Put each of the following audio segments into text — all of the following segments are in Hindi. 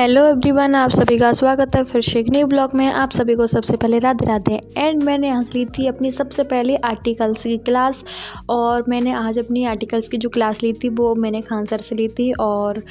हेलो एवरीवन, आप सभी का स्वागत है फिर से एक न्यू ब्लॉग में। आप सभी को सबसे पहले राधे राधे। एंड मैंने आज ली थी अपनी सबसे पहली आर्टिकल्स की क्लास। और मैंने आज अपनी आर्टिकल्स की जो क्लास ली थी वो मैंने खान सर से ली थी। और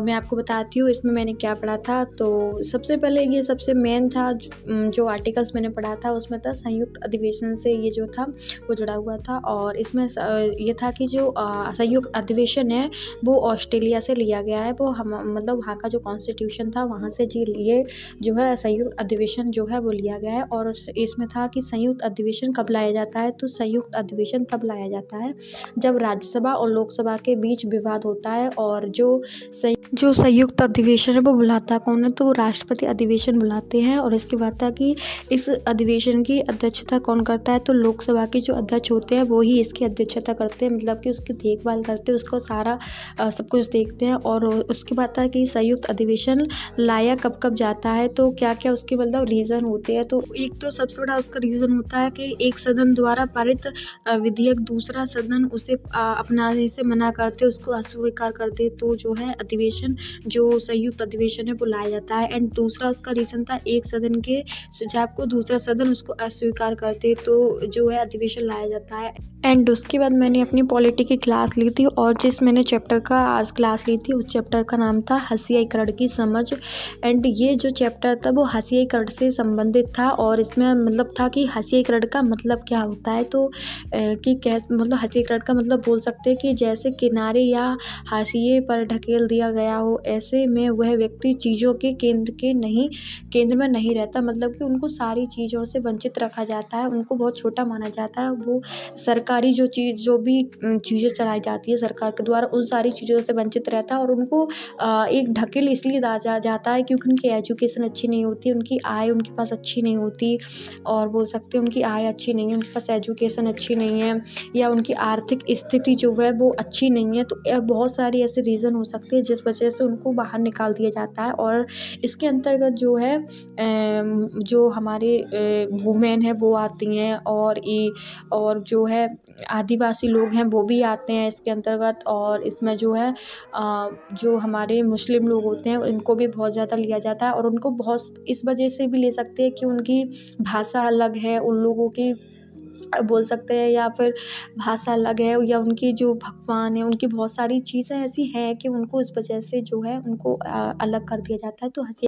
मैं आपको बताती हूँ इसमें मैंने क्या पढ़ा था। तो सबसे पहले ये सबसे मेन था जो आर्टिकल्स मैंने पढ़ा था उसमें था संयुक्त अधिवेशन से ये जो था वो जुड़ा हुआ था। और इसमें ये था कि जो संयुक्त अधिवेशन है वो ऑस्ट्रेलिया से लिया गया है। वो हम मतलब वहाँ का जो कॉन्स्टिट्यूशन था वहाँ से जी लिए जो है संयुक्त अधिवेशन जो है वो लिया गया है। और इसमें था कि संयुक्त अधिवेशन कब लाया जाता है। तो संयुक्त अधिवेशन तब लाया जाता है जब राज्यसभा और लोकसभा के बीच विवाद होता है। और जो संयुक्त अधिवेशन है वो बुलाता कौन है, तो वो राष्ट्रपति अधिवेशन बुलाते हैं। और इसके बाद था कि इस अधिवेशन की अध्यक्षता कौन करता है, तो लोकसभा के जो अध्यक्ष होते हैं वो ही इसकी अध्यक्षता करते हैं, मतलब कि उसकी देखभाल करते हैं, उसको सारा सब कुछ देखते हैं। और उसके बाद था कि संयुक्त अधिवेशन लाया कब कब जाता है, तो क्या क्या उसके मतलब रीज़न होते हैं। तो एक तो सबसे बड़ा उसका रीज़न होता है कि एक सदन द्वारा पारित विधेयक दूसरा सदन उसे अपनाने से मना करते, उसको अस्वीकार कर दे, तो जो है अधिवेशन जो संयुक्त अधिवेशन है वो लाया जाता है। एंड दूसरा उसका रीज़न था एक सदन के सुझाव को दूसरा सदन उसको अस्वीकार करते, तो जो है अधिवेशन लाया जाता है। एंड उसके बाद मैंने अपनी पॉलिटी की क्लास ली थी और जिस मैंने चैप्टर का आज क्लास ली थी उस चैप्टर का नाम था हसियाईकरण की समझ। एंड ये जो चैप्टर था वो हसियाईकरण से संबंधित था। और इसमें मतलब था कि हसियाईकरण का मतलब क्या होता है, तो कि कैसे मतलब हसियाईकरण का मतलब बोल सकते हैं कि जैसे किनारे या हाशिए पर ढकेल दिया गया हो, ऐसे में वह व्यक्ति चीज़ों के केंद्र में नहीं रहता, मतलब कि उनको सारी चीज़ों से वंचित रखा जाता है, उनको बहुत छोटा माना जाता है। वो सरकारी जो भी चीज़ें चलाई जाती है सरकार के द्वारा उन सारी चीज़ों से वंचित रहता है। और उनको एक ढकेल इसलिए जाता है क्योंकि उनकी एजुकेशन अच्छी नहीं होती, उनकी आय उनके पास अच्छी नहीं होती। और बोल सकते हैं उनकी आय अच्छी नहीं है, उनके पास एजुकेशन अच्छी नहीं है, या उनकी आर्थिक स्थिति जो है वो अच्छी नहीं है। तो बहुत सारी ऐसे रीज़न हो सकते हैं जिस वजह से उनको बाहर निकाल दिया जाता है। और इसके अंतर्गत जो है जो हमारे वुमेन है वो आती हैं, और जो है आदिवासी लोग हैं वो भी आते हैं इसके अंतर्गत। और इसमें जो है जो हमारे मुस्लिम लोग होते हैं इनको भी बहुत ज़्यादा लिया जाता है। और उनको बहुत इस वजह से भी ले सकते हैं कि उनकी भाषा अलग है उन लोगों की, बोल सकते हैं, या फिर भाषा अलग है, या उनकी जो भगवान है उनकी बहुत सारी चीज़ें ऐसी हैं कि उनको इस वजह से जो है उनको अलग कर दिया जाता है। तो हंसी